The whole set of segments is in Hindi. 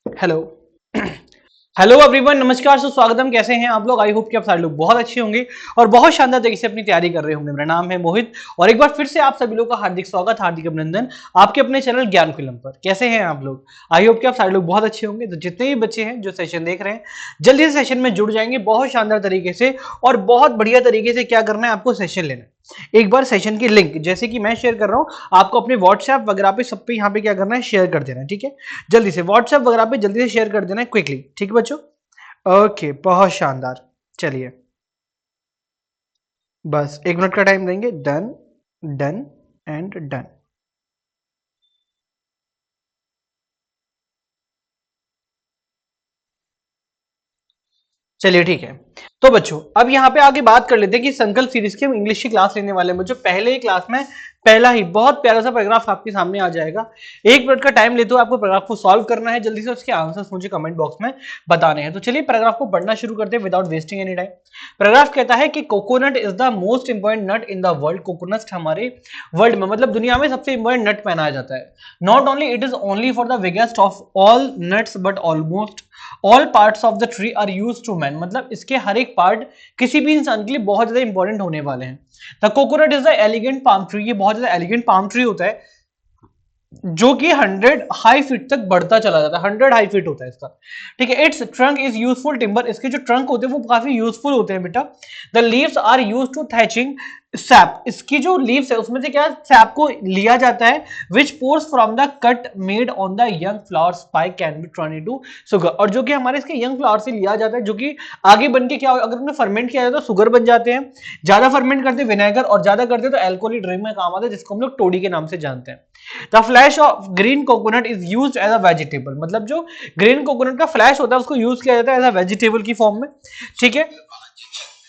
हेलो। हेलो एवरीवन, नमस्कार, सुस्वागतम। कैसे हैं आप लोग? आई होप कि आप सारे लोग बहुत अच्छे होंगे और बहुत शानदार तरीके से अपनी तैयारी कर रहे होंगे। मेरा नाम है मोहित और एक बार फिर से आप सभी लोग का हार्दिक स्वागत, हार्दिक अभिनंदन आपके अपने चैनल ज्ञान फिल्म पर। कैसे हैं आप लोग? आई होप कि आप सारे लोग बहुत अच्छे होंगे। तो जितने भी बच्चे हैं जो सेशन देख रहे हैं, जल्दी से सेशन में जुड़ जाएंगे बहुत शानदार तरीके से और बहुत बढ़िया तरीके से। क्या करना है आपको? सेशन लेना है। एक बार सेशन की लिंक जैसे कि मैं शेयर कर रहा हूं, आपको अपने व्हाट्सएप वगैरह पे सब पे यहाँ पे क्या करना है? शेयर कर देना है। ठीक है, जल्दी से व्हाट्सएप वगैरह पे जल्दी से शेयर कर देना है क्विकली। ठीक है बच्चों? ओके, बहुत शानदार। चलिए, बस 1 मिनट का टाइम देंगे। Done, done and done. चलिए ठीक है। तो बच्चों अब यहाँ पे आगे बात कर लेते हैं कि संकल्प सीरीज की हम इंग्लिश की क्लास लेने वाले हैं। बच्चों पहले ही क्लास में पहला ही बहुत प्यारा सा पैराग्राफ आपके सामने आ जाएगा। 1 मिनट का टाइम लेते हुए आपको पैराग्राफ को सॉल्व करना है। जल्दी से उसके आंसर्स मुझे कमेंट बॉक्स में बताने हैं। तो चलिए पैराग्राफ को पढ़ना शुरू करते हैं without wasting any time. Paragraph कहता है कि coconut is the most important nut in the world. Coconut हमारे वर्ल्ड में मतलब दुनिया में सबसे इंपॉर्टेंट नट माना जाता है। Not only it is only for the biggest of all nuts but almost all parts of the tree are use to man. मतलब इसके हर एक पार्ट किसी भी इंसान के लिए बहुत ज्यादा इंपॉर्टेंट होने वाले हैं। The coconut is the elegant palm tree. ये बहुत ज्यादा एलिगेंट पाम ट्री होता है जो कि 100 हाई फीट तक बढ़ता चला जाता है। 100 हाई फीट होता है इसका। ठीक है, it's trunk is useful timber. इसके जो ट्रंक होते हैं वो काफी यूजफुल होते हैं बेटा। The leaves are use to thatching sap. इसकी जो लीव्स है उसमें से क्या सैप को लिया जाता है। Which pours from the cut made on the young flower spike can be turn into sugar. और जो कि हमारे इसके यंग फ्लावर से लिया जाता है, जो कि आगे बन के क्या अगर उन्हें फर्मेंट किया जाए तो शुगर बन जाते हैं। ज्यादा फर्मेंट करते विनेगर और ज्यादा करते तो एल्कोहलिक ड्रिंक में काम आता है, जिसको हम लोग टोडी के नाम से जानते हैं। The flash of green coconut is use as a vegetable. मतलब जो ग्रीन कोकोनट का फ्लैश होता है उसको यूज किया जाता है एज अ वेजिटेबल की फॉर्म में। ठीक है,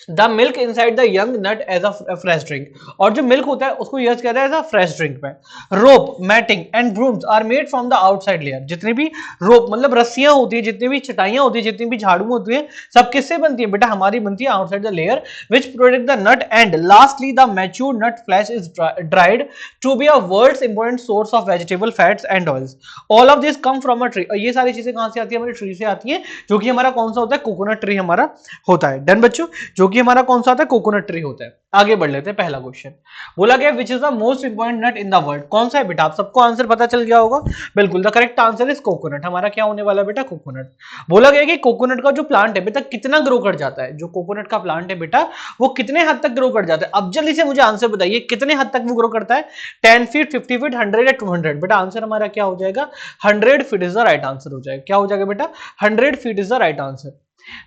the milk inside the young nut as a fresh drink. और जो मिल्क होता है उसको यूज किया जाता है एज अ फ्रेश ड्रिंक में। Rope, matting and brooms are made from the outside layer. जितनी भी रोप मतलब रस्सियां होती है, जितनी भी चटाइयां होती है, जितनी भी झाड़ू होती है, सब किससे बनती है बेटा? हमारी बनती है outside the layer which protect the nut. And lastly the mature nut flash is dried to be a world's important source of vegetable fats and oils. All of this come from a tree. और ये सारी चीजें कहां से आती है? हमारी ट्री से आती है, जो कि हमारा कौन सा होता है? कोकोनट ट्री हमारा होता है। डन बच्चों? जो कि हमारा कौन सा होता है? कोकोनट ट्री होता है। आगे बढ़ लेते हैं। पहला क्वेश्चन बोला गया which is the most important nut in the world. कौन सा है बेटा? आप सबको आंसर पता चल गया होगा। बिल्कुल, the correct answer is coconut. हमारा क्या होने वाला है बेटा? कोकोनट। बोला गया कि कोकोनट का जो प्लांट है बेटा कितना ग्रो कर जाता है? जो कोकोनट का प्लांट है बेटा वो कितने हद तक ग्रो कर जाता है? अब जल्दी से मुझे आंसर बताइए, कितने हद तक वो ग्रो करता है? 10 फीट, 50 फीट, 100 या 200? बेटा आंसर हमारा क्या हो जाएगा? 100 feet is the right answer हो जाएगा। क्या हो जाएगा बेटा? 100 feet is the right answer.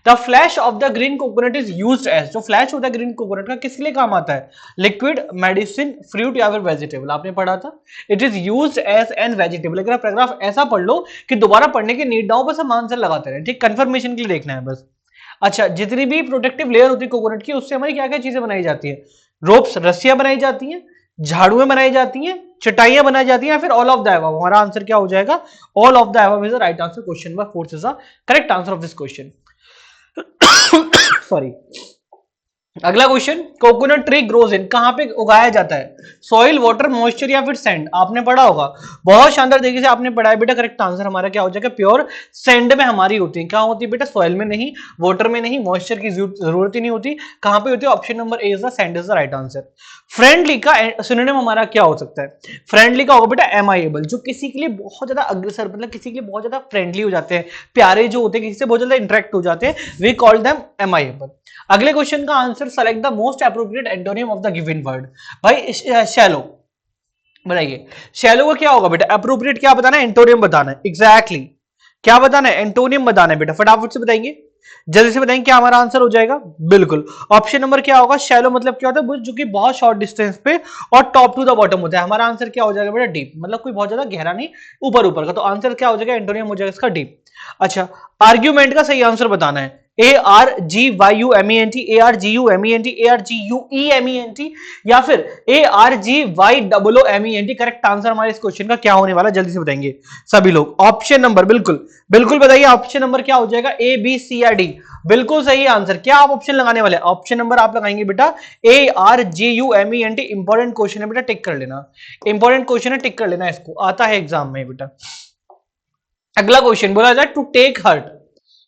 The flash of the green coconut is used as. जो फ्लैश होता है ग्रीन कोकोनट का किस लिए काम आता है? लिक्विड, मेडिसिन, फ्रूट या फिर वेजिटेबल? आपने पढ़ा था। It is used as an vegetable. अगर आप पैराग्राफ ऐसा पढ़ लो कि दोबारा पढ़ने की नीड ना हो, बस हम आंसर लगाते रहे। ठीक, कंफर्मेशन के लिए देखना है बस। अच्छा, जितनी भी प्रोटेक्टिव लेयर होती है कोकोनट की, उससे हमारी क्या क्या चीजें बनाई जाती है? रोप्स, रस्सियां बनाई जाती हैं, झाड़ुएं बनाई जाती हैं, चटाइयां बनाई जाती हैं, या फिर ऑल ऑफ द अबव? हमारा आंसर क्या हो जाएगा? All of the above is the right answer. Question number 4 is the correct answer of this question. Sorry. अगला question, coconut tree grows in, कहां पे उगाया जाता है? सॉइल, वाटर, मॉइस्चर या फिर सैंड? आपने पढ़ा होगा, बहुत शानदार तरीके से आपने पढ़ा है बेटा। करेक्ट आंसर हमारा क्या हो जाएगा? प्योर सैंड में हमारी होती है। क्या होती है बेटा? सॉइल में नहीं, वाटर में नहीं, मॉइस्चर की जरूरत ही नहीं होती। कहां पे होती है? Option number A is the sand is the right answer. Friendly का सिनोनिम हमारा क्या हो सकता है? फ्रेंडली का होगा बेटा एमाइएबल। जो किसी के लिए बहुत ज्यादा अग्रसर मतलब किसी के लिए बहुत ज्यादा फ्रेंडली हो जाते हैं, प्यारे जो होते हैं, किसी से बहुत ज्यादा इंटरेक्ट हो जाते हैं, वी कॉल देम एमाइएबल। अगले क्वेश्चन का answer, select the most appropriate antonym of the given word. भाई शैलो बताइए, शैलो का क्या होगा बेटा? एप्रोप्रिएट क्या बताना है? एंटोनियम बताना है। एग्जैक्टली क्या बताना है? एंटोनियम बताना है बेटा। फटाफट से बताएंगे, जल्दी से बताएंगे, क्या हमारा आंसर हो जाएगा? बिल्कुल, ऑप्शन नंबर क्या होगा? शैलो मतलब क्या होता है? जो कि बहुत शॉर्ट डिस्टेंस पे और टॉप टू द बॉटम होता है। हमारा आंसर क्या हो जाएगा बेटा? डीप, मतलब कोई बहुत ज्यादा गहरा नहीं, ऊपर ऊपर का। तो आंसर क्या हो जाएगा? एंटोनियम हो जाएगा इसका डीप। अच्छा, आर्ग्यूमेंट का सही आंसर बताना है। ARGYUMENT, ARGUEMENT, या फिर ARGYOOMENT? करेक्ट आंसर हमारे इस क्वेश्चन का क्या होने वाला? जल्दी से बताएंगे सभी लोग। ऑप्शन नंबर, बिल्कुल बिल्कुल बताइए, ऑप्शन नंबर क्या हो जाएगा? ए, बी, सी या डी? बिल्कुल सही आंसर। क्या आप ऑप्शन लगाने वाले? ऑप्शन नंबर आप लगाएंगे बेटा ARGUMENT। इंपॉर्टेंट क्वेश्चन है बेटा, टिक कर लेना। इंपॉर्टेंट क्वेश्चन है, टिक कर लेना, इसको आता है एग्जाम में बेटा। अगला क्वेश्चन बोला जाए टू टेक हर्ट,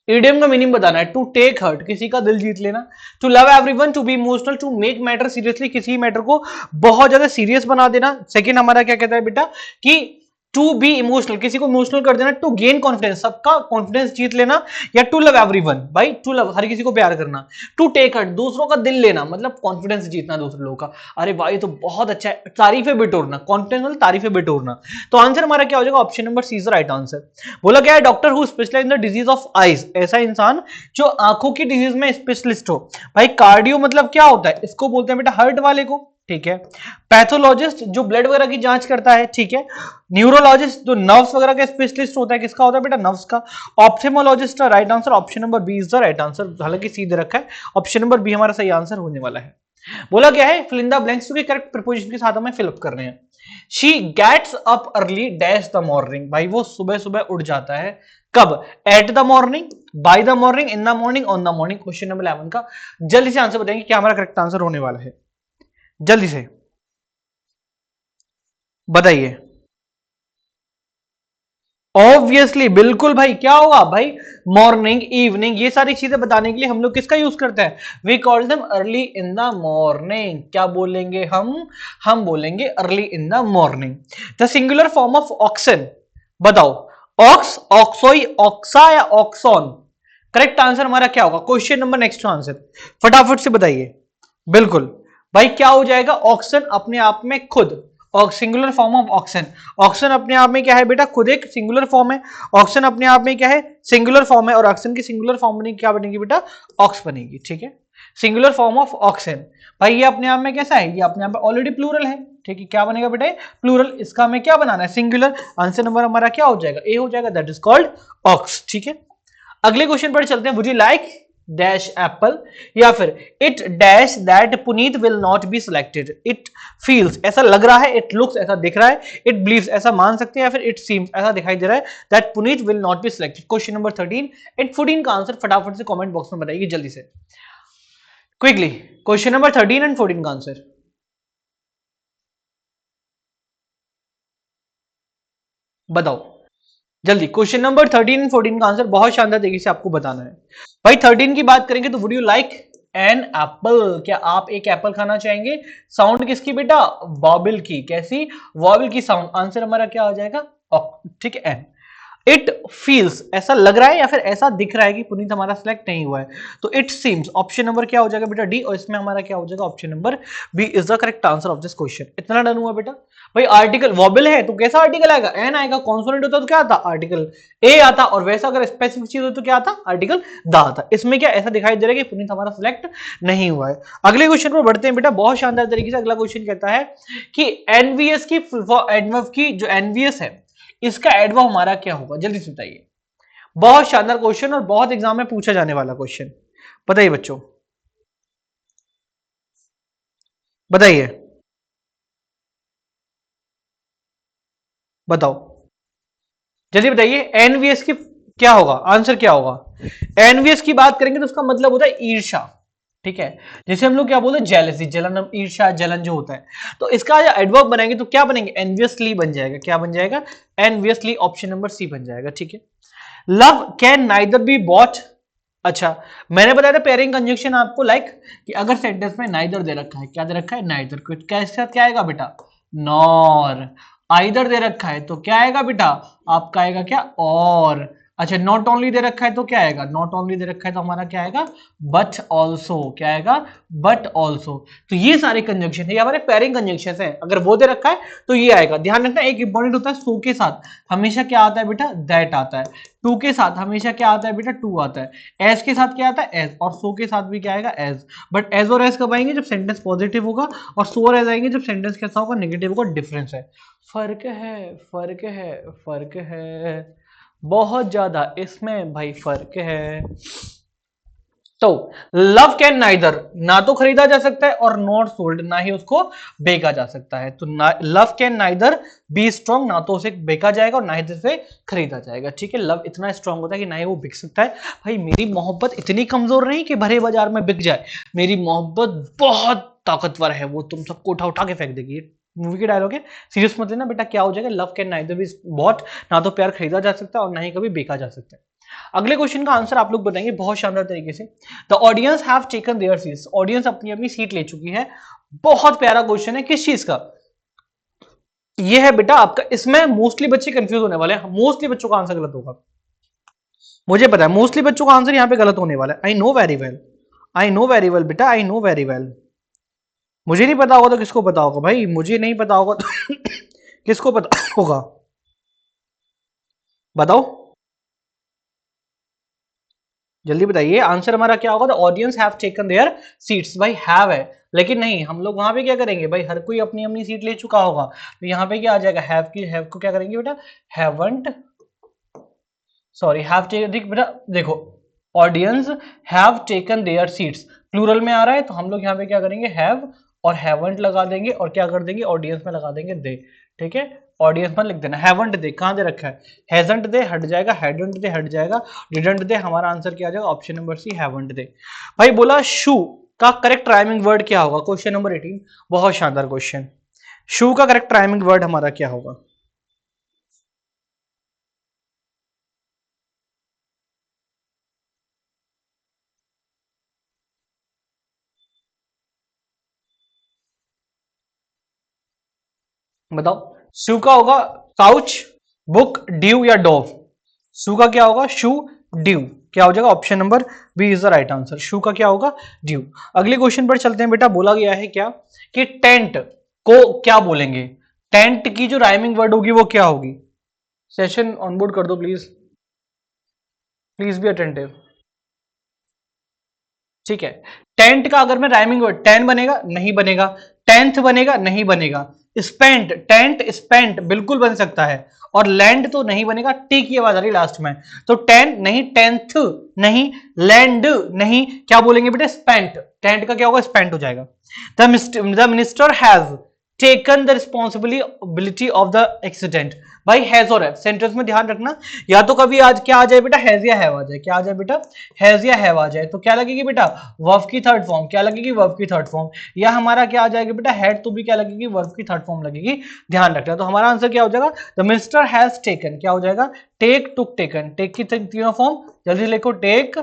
इडियम का मीनिंग बताना है। टू टेक हर्ट, किसी का दिल जीत लेना। To love everyone, to be emotional, to make matter seriously, किसी मैटर को बहुत ज्यादा सीरियस बना देना। सेकंड हमारा क्या कहता है बेटा कि टू बी इमोशनल, किसी को इमोशनल कर देना। टू गेन कॉन्फिडेंस, सबका कॉन्फिडेंस जीत लेना। या टू लव एवरीवन, भाई टू लव, हर किसी को प्यार करना। टू टेक हर्ट, दूसरों का दिल लेना, मतलब कॉन्फिडेंस जीतना दूसरे लोगों का। अरे भाई तो बहुत अच्छा है, तारीफें बिटोरना, कॉन्फिडेंस मतलब तारीफें बिटोरना। तो आंसर हमारा क्या हो जाएगा, option number C is the right answer. बोला क्या है, doctor who specialize in the disease of eyes, ऐसा इंसान जो आंखों की डिजीज में स्पेशलिस्ट हो। भाई कार्डियो मतलब क्या होता है, इसको बोलते हैं बेटा हार्ट वाले को, ठीक है। पैथोलॉजिस्ट जो ब्लड वगैरह की जांच करता है, ठीक है। न्यूरोलॉजिस्ट जो नर्व्स वगैरह का स्पेशलिस्ट होता है, किसका होता है बेटा, नर्व्स का। ऑप्थेमोलॉजिस्ट का right answer option number B is the right answer, हालांकि सीधे रखा है, ऑप्शन नंबर बी हमारा सही आंसर होने वाला है। बोला क्या है, फिल इन द ब्लैंक्स के करेक्ट प्रीपोजिशन के साथ हमें फिल अप करने हैं। She gets up early dash the morning, भाई वो सुबह सुबह उठ जाता है, कब, at the morning, by the morning, in the morning, on the morning. Question number 11 का जल्दी से आंसर बताएंगे क्या हमारा करेक्ट आंसर होने वाला है, जल्दी से बताइए। ऑब्वियसली, बिल्कुल भाई, क्या होगा भाई, मॉर्निंग, इवनिंग, ये सारी चीजें बताने के लिए हम लोग किसका यूज करते हैं, we call them early in the morning. क्या बोलेंगे हम बोलेंगे early in the morning. The singular form of oxen, बताओ, ऑक्स, ऑक्सोई, ऑक्सा या ऑक्सॉन। करेक्ट आंसर हमारा क्या होगा, क्वेश्चन नंबर नेक्स्ट आंसर फटाफट से बताइए। बिल्कुल भाई, क्या हो जाएगा, ऑक्सन अपने आप में खुद, और singular form of oxen. Oxen अपने आप में क्या है बेटा, खुद एक सिंगुलर फॉर्म है। ऑक्सन अपने आप में क्या है, सिंगुलर फॉर्म है, और ऑक्सन की सिंगुलर फॉर्म बनेगी, क्या बनेगी बेटा, ऑक्स बनेगी, ठीक है। सिंगुलर फॉर्म ऑफ ऑक्सन, भाई ये अपने आप में कैसा है, ये अपने आप में ऑलरेडी प्लूरल है, ठीक है। क्या बनेगा बेटा, प्लूरल, इसका हमें क्या बनाना है, सिंगुलर। आंसर नंबर हमारा क्या हो जाएगा, ए हो जाएगा, दैट इज कॉल्ड ऑक्स, ठीक है। अगले क्वेश्चन पर चलते हैं। Would you like dash Apple, या फिर it dash that Puneet will not be selected. It feels, ऐसा लग रहा है, इट लुक्स, ऐसा दिख रहा है, इट बिलीव्स, ऐसा मान सकते हैं, या फिर इट सीम्स, ऐसा दिखाई दे रहा है, that Puneet will not be selected. Question number 13 and 14 का आंसर फटाफट से कमेंट बॉक्स में बताइए जल्दी से, क्विकली। क्वेश्चन नंबर 13 एंड 14 का आंसर बताओ जल्दी। क्वेश्चन नंबर 13 एंड 14 का आंसर बहुत शानदार तरीके से आपको बताना है। भाई 13 की बात करेंगे तो would you like an apple, क्या आप एक एप्पल खाना चाहेंगे। साउंड किसकी बेटा, वॉबल की, कैसी, वॉबल की साउंड। आंसर हमारा क्या हो जाएगा, ठीक है, एन। इट फील्स, ऐसा लग रहा है या फिर ऐसा दिख रहा है कि पुनीत हमारा सिलेक्ट नहीं हुआ है, तो इट सीम्स, ऑप्शन नंबर क्या हो जाएगा बेटा, डी। और इसमें हमारा क्या हो जाएगा, option number B is the correct answer of this question. इतना डन हुआ बेटा। भाई आर्टिकल वॉबल है तो कैसा आर्टिकल आएगा, एन आएगा। कॉन्सोनेंट होता तो क्या आता, आर्टिकल ए आता। और वैसा अगर स्पेसिफिक चीज हो तो क्या आता, आर्टिकल द आता। इसमें क्या ऐसा दिखाई दे रहा है कि पुनीत हमारा सिलेक्ट नहीं हुआ है। अगले क्वेश्चन पर बढ़ते हैं बेटा, बहुत शानदार तरीके से। अगला क्वेश्चन कहता है कि एनवीएस की एडवर्ब की, जो एनवीएस है इसका एडवर्ब हमारा क्या होगा, जल्दी से बताइए। बहुत शानदार क्वेश्चन और बहुत एग्जाम में पूछा जाने वाला क्वेश्चन, बताइए बच्चों, बताइए, बताओ जल्दी बताइए। एनवीएस की क्या होगा, आंसर क्या होगा। एनवीएस की बात करेंगे तो उसका मतलब होता है ईर्षा, ठीक है। जैसे हम लोग क्या बोलते हैं, जेलसी, जलन, ईर्षा, जलन जो होता है। तो इसका एडवर्ब बनाएंगे तो क्या बनेंगे, एनवियसली बन जाएगा। क्या बन जाएगा, एनवियसली, ऑप्शन नंबर सी बन जाएगा, ठीक है। Love can neither be bought, अच्छा मैंने बताया था पेयरिंग कंजंक्शन आपको, लाइक कि अगर सेंटेंस में नाइदर दे रखा है, क्या दे रखा है, नाइदर, कैसे क्या आएगा बेटा, नॉर। आइदर दे रखा है तो क्या आएगा बेटा, आपका आएगा क्या, और। अच्छा नॉट ओनली दे रखा है तो क्या आएगा, नॉट ओनली दे रखा है तो हमारा क्या आएगा, बट ऑल्सो। क्या आएगा, बट ऑल्सो। तो ये सारे कंजंक्शन है, ये हमारे पेयरिंग कंजंक्शन है। अगर वो दे रखा है तो ये आएगा। ध्यान रखना, एक इंपॉर्टेंट होता है, सो के साथ हमेशा क्या आता है बेटा, दैट आता है। टू के साथ हमेशा क्या आता है बेटा, टू आता है। एज के साथ क्या आता है, एज। और सो के साथ भी क्या आएगा, एज। बट एज और एज कब आएंगे, जब सेंटेंस पॉजिटिव होगा, और सो और एज आएंगे जब सेंटेंस कैसा होगा, नेगेटिव होगा। डिफरेंस है, फर्क है, फर्क है, फर्क है, बहुत ज्यादा इसमें भाई फर्क है। तो लव कैन नाइदर, ना तो खरीदा जा सकता है, और नॉट सोल्ड, ना ही उसको बेचा जा सकता है। तो love can neither be strong, ना तो उसे बेचा जाएगा और ना ही उसे खरीदा जाएगा, ठीक है। लव इतना स्ट्रॉन्ग होता है कि ना ही वो बिक सकता है। भाई मेरी मोहब्बत इतनी कमजोर नहीं कि भरे बाजार में बिक जाए, मेरी मोहब्बत बहुत ताकतवर है, वो तुम सबको उठा उठा के फेंक देगी, मूवी की डायलॉग है, सीरियस मत लेना बेटा। क्या हो जाएगा, love can neither be bought, ना तो प्यार खरीदा जा सकता है और ना ही कभी बेचा जा सकता है। अगले क्वेश्चन का आंसर आप लोग बताएंगे बहुत शानदार तरीके से। The audience have taken their seats, audience अपनी अपनी सीट ले चुकी है। बहुत प्यारा क्वेश्चन है, किस चीज का ये है बेटा आपका। इसमें मोस्टली बच्चे कंफ्यूज होने वाले हैं, मोस्टली बच्चों का आंसर गलत होगा, मुझे पता है मोस्टली बच्चों का आंसर यहां पे गलत होने वाला है। I know very well, I know very well बेटा, आई नो वेरी वेल। मुझे नहीं पता होगा तो किसको पता होगा भाई, मुझे नहीं पता होगा तो किसको पता होगा, बताओ जल्दी बताइए। आंसर हमारा क्या होगा, the audience have taken their seats. भाई हैव है, लेकिन नहीं, हम लोग वहां पे क्या करेंगे भाई, हर कोई अपनी अपनी सीट ले चुका होगा, तो यहाँ पे क्या आ जाएगा, हैव की, हैव को क्या करेंगे बेटा, हैवंट, सॉरी हैव टेकन बेटा। देखो audience have taken their seats plural में आ रहा है, तो हम लोग यहाँ पे क्या करेंगे, हैव और हैवंट लगा देंगे और क्या कर देंगे, ऑडियंस में लगा देंगे दे। ठीक है, ऑडियंस में लिख देना, हैवंट दे कहां दे रखा है, हैजंट दे हट जाएगा, हैडंट दे हट जाएगा, डिडंट दे, हमारा आंसर क्या आ जाएगा, ऑप्शन नंबर सी हैवंट दे। भाई बोला शू का करेक्ट राइमिंग वर्ड क्या होगा, क्वेश्चन नंबर 18, बहुत शानदार क्वेश्चन। शू का करेक्ट राइमिंग वर्ड हमारा क्या होगा, बताओ। शू का होगा काउच, बुक, ड्यू या डोव। शू का क्या होगा, शू, ड्यू, क्या हो जाएगा, option number B is the right answer. Shoe का क्या होगा, ड्यू। अगले क्वेश्चन पर चलते हैं बेटा। बोला गया है क्या कि टेंट को क्या बोलेंगे, टेंट की जो राइमिंग वर्ड होगी वो क्या होगी। सेशन ऑनबोर्ड कर दो प्लीज, प्लीज बी अटेंटिव। ठीक है, टेंट का अगर मैं राइमिंग वर्ड, टेन बनेगा नहीं बनेगा, टेंथ बनेगा नहीं बनेगा, स्पेंट, टेंट स्पेंट बिल्कुल बन सकता है, और लैंड तो नहीं बनेगा, टी की आवाज आ रही लास्ट में, तो टेन नहीं, टेंथ नहीं, लैंड नहीं, क्या बोलेंगे बेटा, स्पेंट। टेंट का क्या होगा, स्पेंट हो जाएगा। The minister has taken the responsibility of the accident. भाई हैज और है, सेंटेंस में ध्यान रखना, या तो कभी आज क्या आ जाए बेटा, हैज या हैव आ जाए, क्या आ जाए बेटा, हैज या हैव आ जाए, तो क्या लगेगी बेटा, वर्ब की थर्ड फॉर्म, क्या लगेगी, वर्ब की थर्ड फॉर्म, या हमारा क्या आ जाएगा बेटा, हैड, तो भी क्या लगेगी, वर्ब की थर्ड फॉर्म लगेगी, ध्यान रखना। तो हमारा आंसर क्या हो जाएगा, द मिनिस्टर हैज टेकन, क्या हो जाएगा, टेक, टुक, टेकन, टेक की तीनों फॉर्म, जल्दी लिखो, टेक,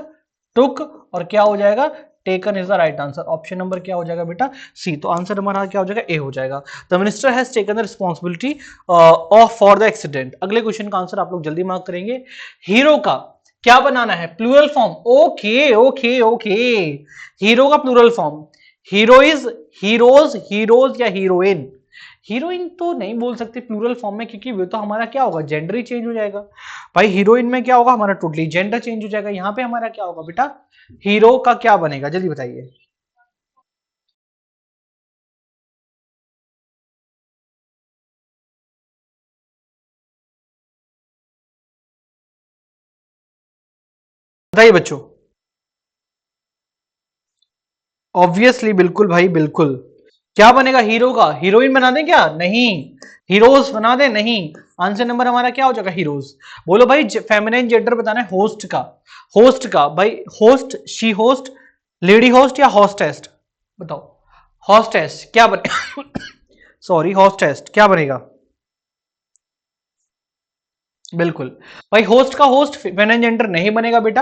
टुक और क्या हो जाएगा, taken is the right answer. Option number क्या हो जाएगा बेटा, सी। तो आंसर हमारा क्या हो जाएगा, ए हो जाएगा। The minister has taken the responsibility of for the accident. अगले क्वेश्चन का आंसर आप लोग जल्दी मार्क करेंगे। हीरो का क्या बनाना है, plural form, okay okay okay, hero का plural form, heroies, heroes, heroes या हीरोइन। हीरोइन तो नहीं बोल सकते प्लूरल फॉर्म में, क्योंकि वो तो हमारा क्या होगा, जेंडर ही चेंज हो जाएगा। भाई हीरोइन में क्या होगा, हमारा टोटली जेंडर चेंज हो जाएगा। यहां पे हमारा क्या होगा बेटा, हीरो का क्या बनेगा, जल्दी बताइए। बताइए बच्चों। ऑब्वियसली, बिल्कुल भाई बिल्कुल। क्या बनेगा, हीरो का, हीरोइन बना दें क्या, नहीं, हीरोज बना दें, नहीं। आंसर नंबर हमारा क्या हो जाएगा, हीरोज। बोलो भाई, फेमिनिन जेंडर बताना है होस्ट का, होस्ट का भाई, host, she host, lady host या हॉस्टेस्ट, बताओ। हॉस्टेस्ट क्या बने सॉरी, हॉस्टेस्ट क्या बनेगा, बिल्कुल। भाई होस्ट का होस्ट फेमिनिन जेंडर नहीं बनेगा बेटा,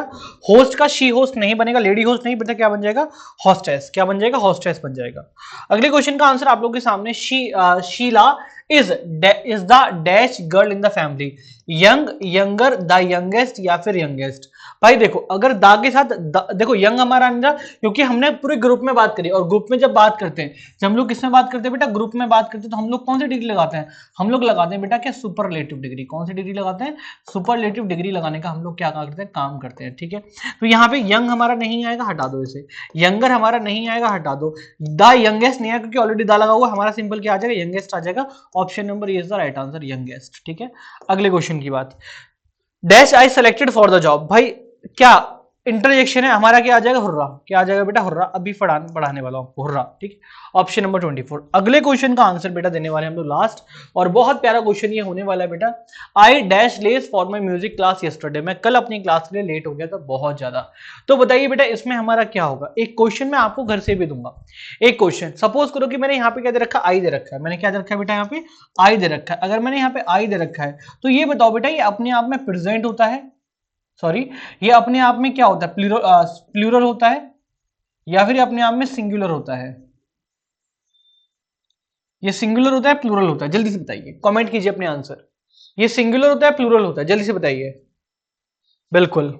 होस्ट का शी होस्ट नहीं बनेगा, लेडी होस्ट नहीं बेटा, क्या बन जाएगा, हॉस्टेस, क्या बन जाएगा, हॉस्टेस बन जाएगा। अगले क्वेश्चन का आंसर आप लोग के सामने, Sheela is is the dash girl in the family, young, younger, the youngest या फिर यंगेस्ट। भाई देखो, अगर दा के साथ देखो यंग हमारा अंदर, क्योंकि हमने पूरे ग्रुप में बात करी, और ग्रुप में जब बात करते हैं, जब हम लोग किसमें बात करते हैं बेटा, ग्रुप में बात करते हैं, तो हम लोग कौन सी डिग्री लगाते हैं, हम लोग लगाते हैं बेटा क्या, सुपरलेटिव डिग्री। कौन सी डिग्री लगाते हैं, सुपरलेटिव डिग्री लगाने का हम लोग क्या करते हैं, काम करते हैं। ठीक है, तो यहाँ पे यंग हमारा नहीं आएगा, हटा दो इसे, यंगर हमारा नहीं आएगा, हटा दो, द यंगेस्ट नहीं आएगा क्योंकि ऑलरेडी दा लगा हुआ, हमारा सिंपल क्या आ जाएगा, यंगेस्ट आ जाएगा। Option number is the right answer, youngest. ठीक है, अगले क्वेश्चन की बात, dash I selected for the job. भाई क्या इंटरजेक्शन है, हमारा क्या आ जाएगा, हुर्रा। क्या आ जाएगा बेटा, हुर्रा। अभी पढ़ाने वाला हूं, हुर्रा। ठीक है, ऑप्शन नंबर 24। अगले क्वेश्चन का आंसर बेटा देने वाले हम लोग लास्ट, और बहुत प्यारा क्वेश्चन ये होने वाला है बेटा। I dash less for my music class yesterday, मैं कल अपनी क्लास के लिए लेट हो गया था बहुत ज्यादा। तो बताइए बेटा इसमें हमारा क्या होगा। एक क्वेश्चन मैं आपको घर से भी दूंगा। एक क्वेश्चन सपोज करो कि मैंने यहाँ पे क्या दे रखा, आई दे रखा है। मैंने क्या दे रखा है बेटा, यहाँ पे आई दे रखा है। अगर मैंने यहाँ पे आई दे रखा है तो ये बताओ बेटा, ये अपने आप में प्रेजेंट होता है, सॉरी, ये अपने आप में क्या होता है, प्लूरल होता है, या फिर अपने आप में सिंगुलर होता है। ये सिंगुलर होता है, प्लूरल होता है, जल्दी से बताइए, कमेंट कीजिए अपने आंसर। ये सिंगुलर होता है, प्लूरल होता है, जल्दी से बताइए। बिल्कुल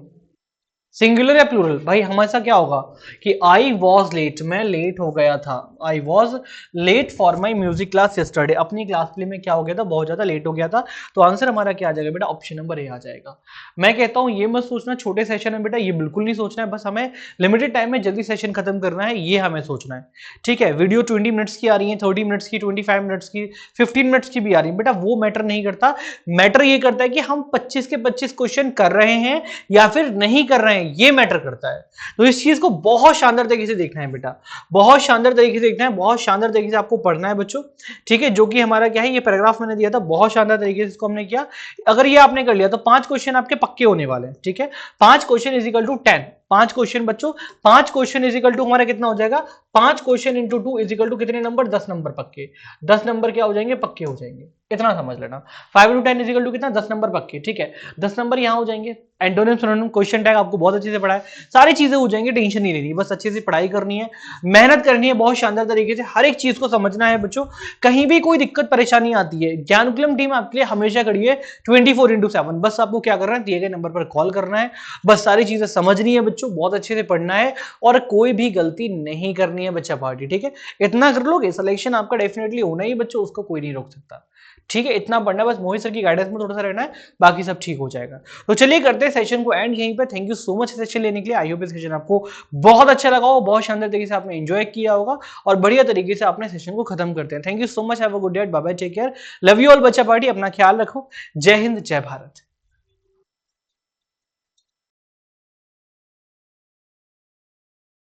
सिंगुलर या प्लूरल। भाई हमेशा क्या होगा कि आई वॉज लेट, मैं लेट हो गया था। I was late for my music class yesterday, अपनी क्लास के लिए मैं क्या हो गया था, बहुत ज्यादा लेट हो गया था। तो आंसर हमारा क्या आ जाएगा बेटा, ऑप्शन नंबर ए आ जाएगा। मैं कहता हूं ये मत सोचना छोटे सेशन में बेटा, ये बिल्कुल नहीं सोचना है, बस हमें लिमिटेड टाइम में जल्दी सेशन खत्म करना है, ये हमें सोचना है। ठीक है, वीडियो 20 मिनट्स की आ रही है, 30 मिनट्स की, 25 मिनट्स की, 15 मिनट्स की भी आ रही है बेटा, वो मैटर नहीं करता। मैटर ये करता है कि हम 25 के 25 क्वेश्चन कर रहे हैं या फिर नहीं कर रहे हैं, ये मैटर करता है। तो इस चीज को बहुत शानदार तरीके से देखना है बेटा, बहुत शानदार तरीके से देखना है, बहुत शानदार तरीके से आपको पढ़ना है बच्चों। ठीक है, जो कि हमारा क्या है, ये पैराग्राफ मैंने दिया था, बहुत शानदार तरीके से इसको हमने किया। अगर ये आपने कर लिया तो 5 क्वेश्चन आपके पक्के होने वाले हैं। ठीक है, 5 question is equal to 10, 5 question बच्चों, 5 क्वेश्चन इज इक्वल टू हमारा कितना हो जाएगा, 5 question into 2 is equal to कितने नंबर, 10 नंबर पक्के। 10 नंबर क्या हो जाएंगे, पक्के हो जाएंगे, इतना समझ लेना। 5 इंटू 10 इज इक्वल टू कितना, 10 नंबर पक्के। ठीक है, 10 नंबर यहां हो जाएंगे। एंटोनिम सिनोनिम क्वेश्चन टैग आपको बहुत अच्छे से पढ़ा है, सारी चीजें हो जाएंगी, टेंशन नहीं लेनी, बस अच्छे से पढ़ाई करनी है, मेहनत करनी है, बहुत शानदार तरीके से हर एक चीज को समझना है बच्चों। कहीं भी कोई दिक्कत परेशानी आती है, ज्ञानकुलम टीम आपके लिए हमेशा खड़ी है 24/7। बस आपको क्या करना है, दिए गए नंबर पर कॉल करना है, बस सारी चीजें समझनी है बच्चों, बहुत अच्छे से पढ़ना है और कोई भी गलती नहीं करनी है बच्चा पार्टी। ठीक है, इतना कर लोगे सिलेक्शन आपका डेफिनेटली होना ही बच्चों, उसको कोई नहीं रोक सकता। ठीक है, इतना पढ़ना है, बस मोहित सर की गाइडेंस में थोड़ा सा रहना है, बाकी सब ठीक हो जाएगा। तो चलिए करते हैं सेशन को एंड यहीं पे। Thank you so much session लेने के लिए। आई होप सेशन आपको बहुत अच्छा लगा हो, बहुत शानदार तरीके से आपने एंजॉय किया होगा और बढ़िया तरीके से आपने सेशन को खत्म करते हैं। Thank you so much, have a good day, bye bye, take care, love you all बच्चा पार्टी, अपना ख्याल रखो। जय हिंद, जय भारत।